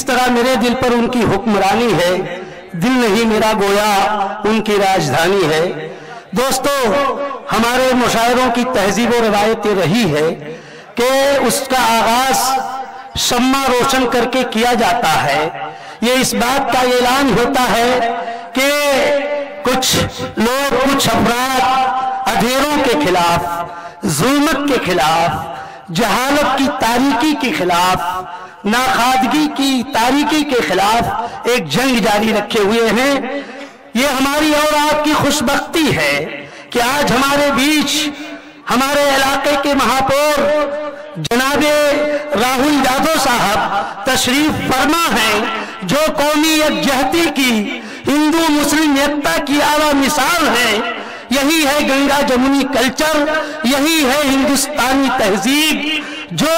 जिस तरह मेरे दिल पर उनकी हुक्मरानी है, दिल नहीं मेरा गोया उनकी राजधानी है। दोस्तों, हमारे मुशायरों की तहजीब और रवायत रही है कि उसका आगाज शम्मा रोशन करके किया जाता है। ये इस बात का ऐलान होता है कि कुछ लोग, कुछ अफराद अंधेरों के खिलाफ, जुल्मत के खिलाफ, जहालत की तारीकी के खिलाफ, नाखादगी की तारीकी के खिलाफ एक जंग जारी रखे हुए हैं। ये हमारी और आपकी खुशबख्ती है कि आज हमारे बीच हमारे इलाके के महापौर जनाबे राहुल यादव साहब तशरीफ फरमा हैं, जो कौमी यकजहती की, हिंदू मुस्लिम एकता की आला मिसाल है। यही है गंगा जमुनी कल्चर, यही है हिंदुस्तानी तहजीब जो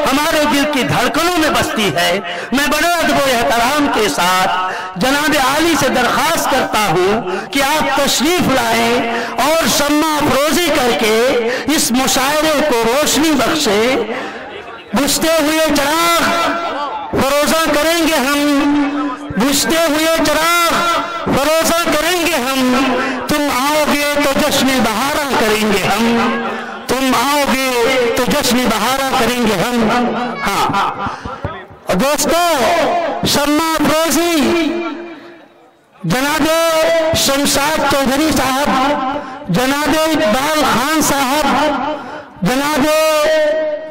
हमारे दिल की धड़कनों में बसती है। मैं बड़े अदब व एहतराम के साथ जनाब आली से दरख्वास्त करता हूँ कि आप तशरीफ लाएं और शम्मा अफरोजी करके इस मुशायरे को रोशनी बख्शे। बुझते हुए चिराग फरोजा करेंगे हम, बुझते हुए चिराग फरोजा करेंगे हम। तुम आओगे तो जश्न बहारा करेंगे हम, तुम आओगे तो जश्न बहारा करेंगे हम। हाँ दोस्तों, शम्मा अफरोजी जनाबे शमशाद चौधरी साहब, जनाबे इकबाल खान साहब, जनाबे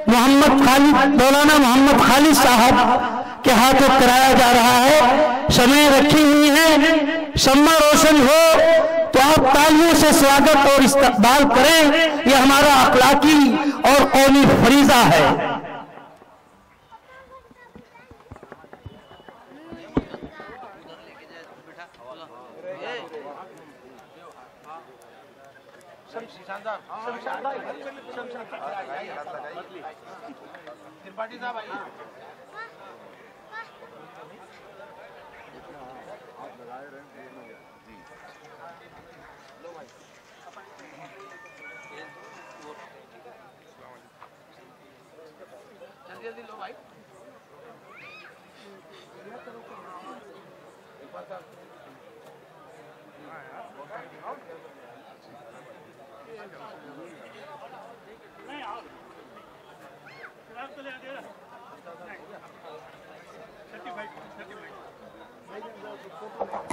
मौलाना मोहम्मद खालिद साहब के हाथों कराया जा रहा है। समय रखी हुई है, शम्मा रोशन हो तो आप तालियों से स्वागत और इस्तकबाल करें। यह हमारा अखलाकी और कौमी फरीजा है।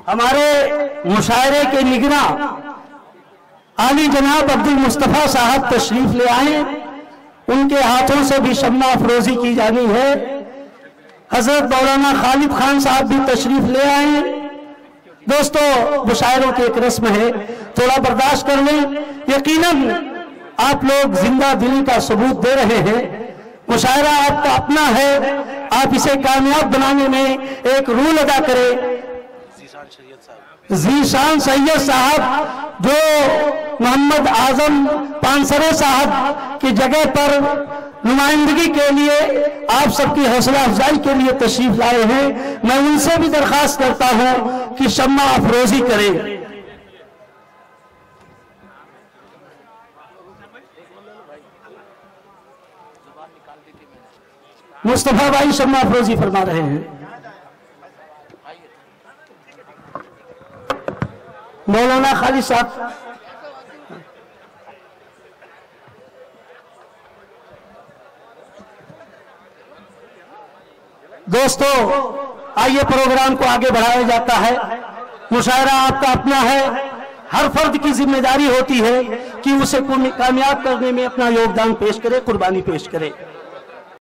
हमारे मुशायरे के निगरां आली जनाब अब्दुल मुस्तफा साहब तशरीफ ले आए। उनके हाथों से भी शम्मा अफरोजी की जानी है। हजरत मौलाना खालिद खान साहब भी तशरीफ ले आए। दोस्तों, मुशायरों की एक रस्म है, थोड़ा बर्दाश्त कर लें। यकीनन आप लोग जिंदा दिली का सबूत दे रहे हैं। मुशायरा आपका अपना है, आप इसे कामयाब बनाने में एक रूल अदा करें। जीशान सैयद साहब जो मोहम्मद आजम पानसरे साहब की जगह पर नुमाइंदगी के लिए आप सबकी हौसला अफजाई के लिए तशरीफ लाए हैं, मैं उनसे भी दरख्वास्त करता हूं कि शम्मा अफरोजी करें। मुस्तफा भाई शम्मा अफरोजी फरमा रहे हैं। मौलाना खालिद साहब, दोस्तों आइए प्रोग्राम को आगे बढ़ाया जाता है। मुशायरा आपका अपना है, हर फर्द की जिम्मेदारी होती है कि उसे कामयाब करने में अपना योगदान पेश करे, कुर्बानी पेश करे।